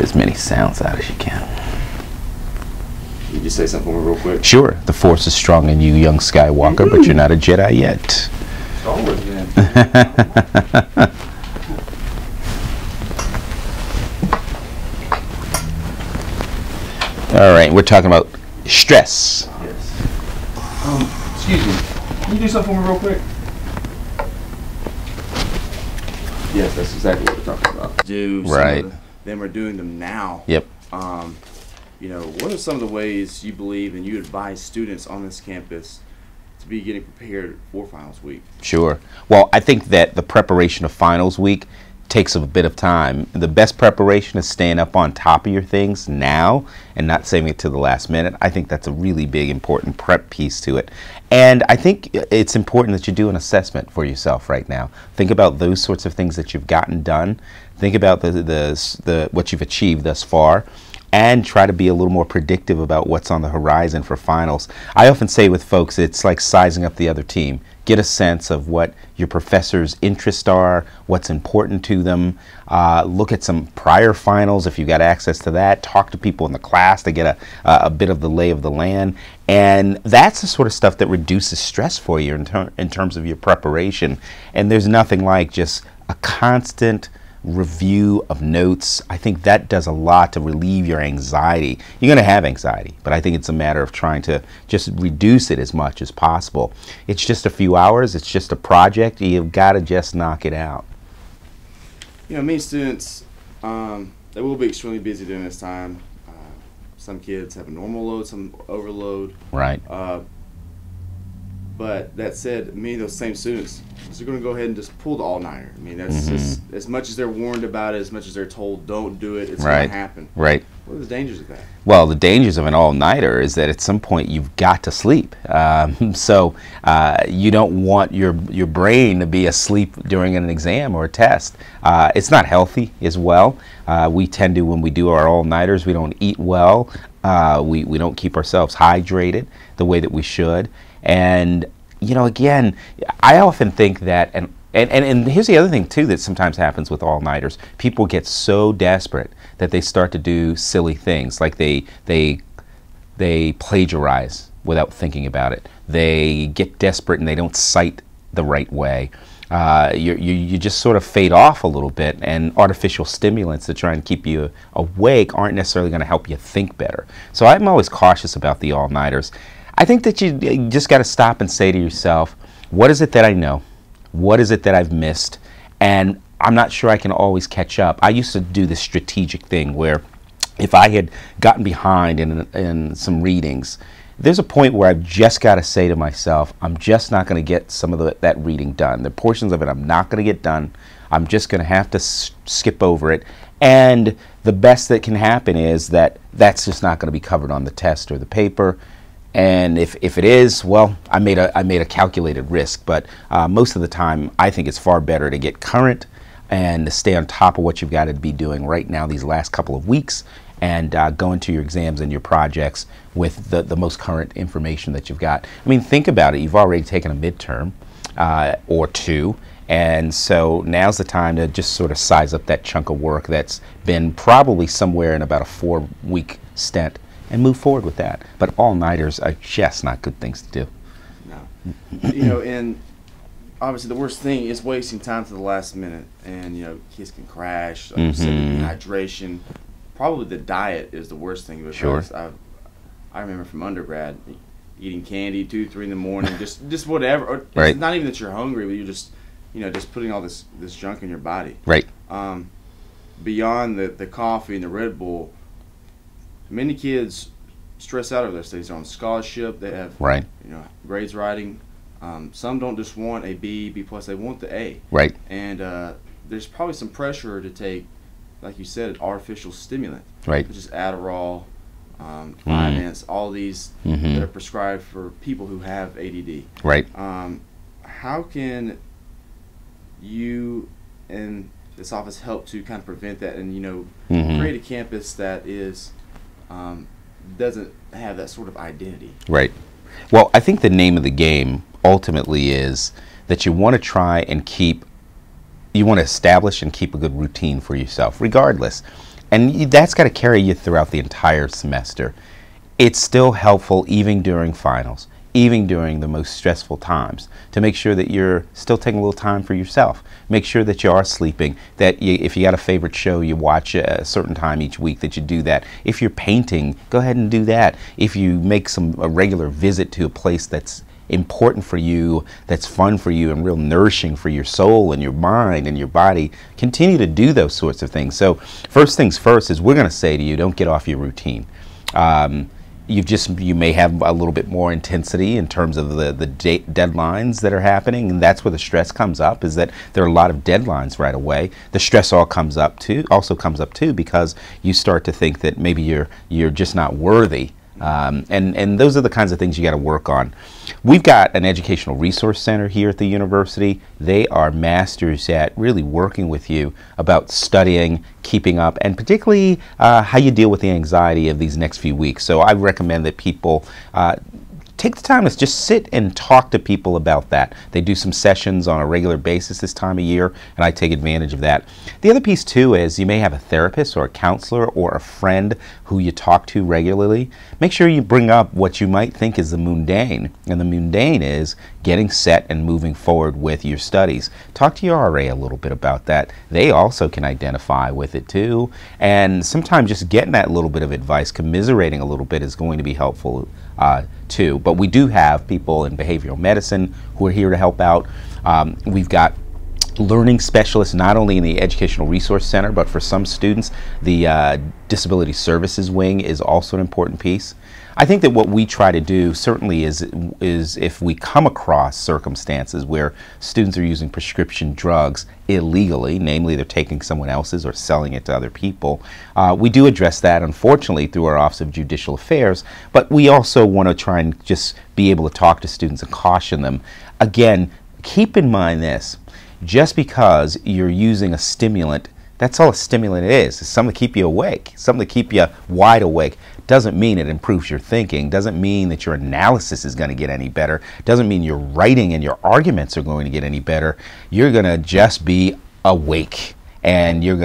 as many sounds out as you can. Can you just say something real quick? Sure. The Force is strong in you, young Skywalker, but you're not a Jedi yet. Star Wars, man. All right, we're talking about stress. Yes. Excuse me. Can you do something for me real quick? Yes, that's exactly what we're talking about. Them are doing them now. Yep. You know, what are some of the ways you believe and you advise students on this campus to be getting prepared for finals week? Sure. Well, I think that the preparation of finals week takes a bit of time. The best preparation is staying up on top of your things now and not saving it to the last minute. I think that's a really big, important prep piece to it. And I think it's important that you do an assessment for yourself right now. Think about those sorts of things that you've gotten done. Think about what you've achieved thus far, and try to be a little more predictive about what's on the horizon for finals. I often say with folks, it's like sizing up the other team. Get a sense of what your professors' interests are, what's important to them. Look at some prior finals if you've got access to that. Talk to people in the class to get a bit of the lay of the land. And that's the sort of stuff that reduces stress for you in terms of your preparation. And there's nothing like just a constant review of notes. I think that does a lot to relieve your anxiety. You're going to have anxiety, but I think it's a matter of trying to just reduce it as much as possible. It's just a few hours. It's just a project. You've got to just knock it out. You know, many students, they will be extremely busy during this time. Some kids have a normal load, some overload. Right. But that said, many of those same students are going to go ahead and just pull the all-nighter. I mean, that's just, as much as they're warned about it, as much as they're told don't do it, it's going to happen. Right. What are the dangers of that? Well, the dangers of an all-nighter is that at some point you've got to sleep. So you don't want your brain to be asleep during an exam or a test. It's not healthy as well. We tend to, when we do our all-nighters, we don't eat well. We don't keep ourselves hydrated the way that we should. And, you know, again, I often think that, and here's the other thing, too, that sometimes happens with all-nighters. People get so desperate that they start to do silly things, like they plagiarize without thinking about it. They get desperate and they don't cite the right way. You just sort of fade off a little bit, and artificial stimulants that try and keep you awake aren't necessarily going to help you think better. So I'm always cautious about the all-nighters. I think that you just got to stop and say to yourself, what is it that I know? What is it that I've missed? And I'm not sure I can always catch up. I used to do this strategic thing where if I had gotten behind in some readings, there's a point where I've just got to say to myself, I'm just not going to get some of that reading done. The portions of it I'm not going to get done. I'm just going to have to skip over it. And the best that can happen is that that's just not going to be covered on the test or the paper. And if it is, well, I made a calculated risk. But most of the time, I think it's far better to get current and to stay on top of what you've got to be doing right now these last couple of weeks, and go into your exams and your projects with the most current information that you've got. I mean, think about it. You've already taken a midterm or two, and so now's the time to just sort of size up that chunk of work that's been probably somewhere in about a 4-week stint, and move forward with that. But all-nighters are just not good things to do. No. You know, and obviously the worst thing is wasting time to the last minute. And, you know, kids can crash, like you said, dehydration. Probably the diet is the worst thing. Because sure. I remember from undergrad, eating candy 2, 3 in the morning, just whatever. Or right. It's not even that you're hungry, but you're just, you know, just putting all this junk in your body. Right. Beyond the coffee and the Red Bull, many kids stress out over their studies. They're on scholarship. They have, right, you know, grades writing. Some don't just want a B, B+. They want the A. Right. And there's probably some pressure to take, like you said, an artificial stimulant. Right. Which is Adderall, Vyvanse, all these that are prescribed for people who have ADD. Right. How can you and this office help to kind of prevent that and, you know, create a campus that is doesn't have that sort of identity? Right. Well, I think the name of the game ultimately is that you want to try and establish and keep a good routine for yourself, regardless. And that's got to carry you throughout the entire semester. It's still helpful even during finals, even during the most stressful times, to make sure that you're still taking a little time for yourself. Make sure that you are sleeping, that if you got a favorite show you watch at a certain time each week, that you do that. If you're painting, go ahead and do that. If you make a regular visit to a place that's important for you, that's fun for you and real nourishing for your soul and your mind and your body, continue to do those sorts of things. So first things first is we're going to say to you, don't get off your routine. You may have a little bit more intensity in terms of the deadlines that are happening, and that's where the stress comes up, is that there are a lot of deadlines right away. The stress also comes up too because you start to think that maybe you're just not worthy. And those are the kinds of things you got to work on. We've got an educational resource center here at the university. They are masters at really working with you about studying, keeping up, and particularly how you deal with the anxiety of these next few weeks. So I recommend that people take the time to just sit and talk to people about that. They do some sessions on a regular basis this time of year, and I take advantage of that. The other piece too is you may have a therapist or a counselor or a friend who you talk to regularly. Make sure you bring up what you might think is the mundane, and the mundane is getting set and moving forward with your studies. Talk to your RA a little bit about that. They also can identify with it too, and sometimes just getting that little bit of advice, commiserating a little bit, is going to be helpful too. But we do have people in behavioral medicine who are here to help out. We've got learning specialists not only in the Educational Resource Center, but for some students, the Disability Services Wing is also an important piece. I think that what we try to do certainly is if we come across circumstances where students are using prescription drugs illegally, namely they're taking someone else's or selling it to other people, we do address that, unfortunately, through our Office of Judicial Affairs, but we also want to try and just be able to talk to students and caution them. Again, keep in mind this: just because you're using a stimulant, that's all a stimulant is. It's something to keep you awake, something to keep you wide awake. Doesn't mean it improves your thinking, doesn't mean that your analysis is going to get any better, doesn't mean your writing and your arguments are going to get any better. You're going to just be awake, and you're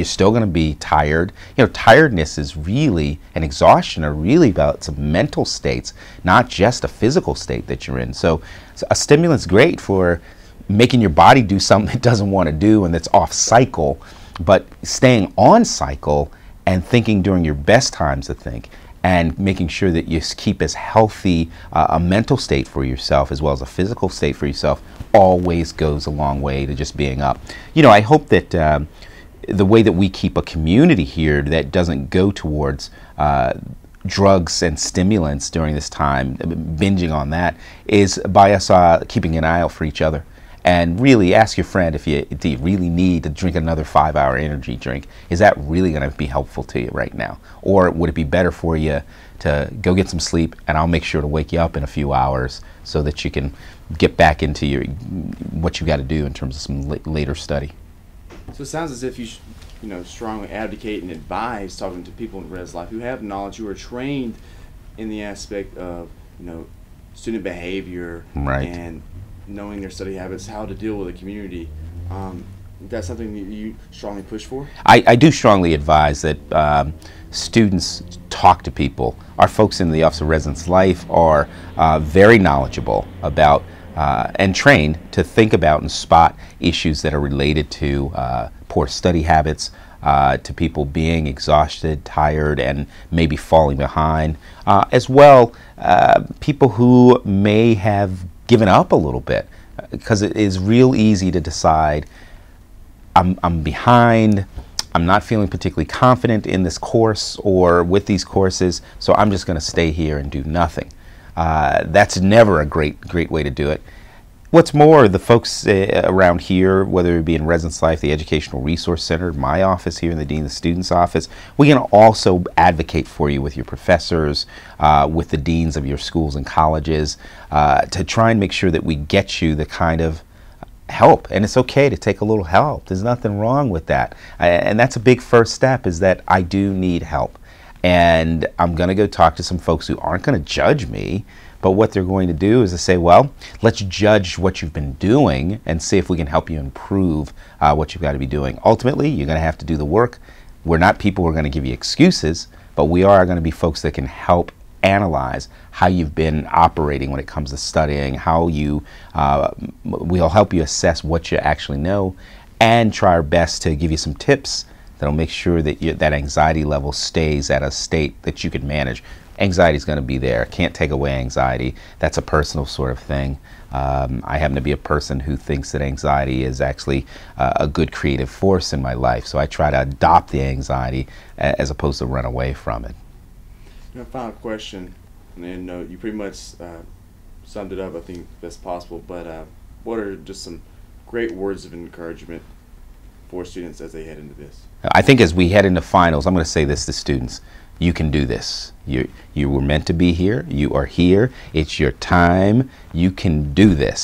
still going to be tired. You know, tiredness is really, and exhaustion are really about some mental states, not just a physical state that you're in. So a stimulant's great for making your body do something it doesn't want to do and that's off cycle, but staying on cycle and thinking during your best times to think, and making sure that you keep as healthy a mental state for yourself as well as a physical state for yourself always goes a long way to just being up. You know, I hope that the way that we keep a community here that doesn't go towards drugs and stimulants during this time, binging on that, is by us keeping an eye out for each other. And really ask your friend, do you really need to drink another 5-hour energy drink? Is that really going to be helpful to you right now? Or would it be better for you to go get some sleep, and I'll make sure to wake you up in a few hours so that you can get back into what you got to do in terms of some later study? So it sounds as if you strongly advocate and advise talking to people in res life who have knowledge, who are trained in the aspect of student behavior, right, and knowing their study habits, how to deal with a community. That's something that you strongly push for? I do strongly advise that students talk to people. Our folks in the Office of Residence Life are very knowledgeable about and trained to think about and spot issues that are related to poor study habits, to people being exhausted, tired, and maybe falling behind, as well people who may have given up a little bit, because it is real easy to decide, I'm behind, I'm not feeling particularly confident in this course or with these courses, so I'm just going to stay here and do nothing. That's never a great way to do it. What's more, the folks around here, whether it be in Residence Life, the Educational Resource Center, my office here in the Dean of the Students Office, we can also advocate for you with your professors, with the deans of your schools and colleges, to try and make sure that we get you the kind of help. And it's okay to take a little help. There's nothing wrong with that. And that's a big first step, is that I do need help. And I'm going to go talk to some folks who aren't going to judge me, but what they're going to do is to say, well, let's judge what you've been doing and see if we can help you improve what you've got to be doing. Ultimately, you're going to have to do the work. We're not people who are going to give you excuses, but we are going to be folks that can help analyze how you've been operating when it comes to studying, how you, we'll help you assess what you actually know, and try our best to give you some tips that'll make sure that that anxiety level stays at a state that you can manage. Anxiety is going to be there. Can't take away anxiety. That's a personal sort of thing. I happen to be a person who thinks that anxiety is actually a good creative force in my life, so I try to adopt the anxiety as opposed to run away from it. Final question, and you pretty much summed it up, I think, best possible, but what are just some great words of encouragement for students as they head into this? I think as we head into finals, I'm going to say this to students: you can do this. You were meant to be here. You are here. It's your time. You can do this.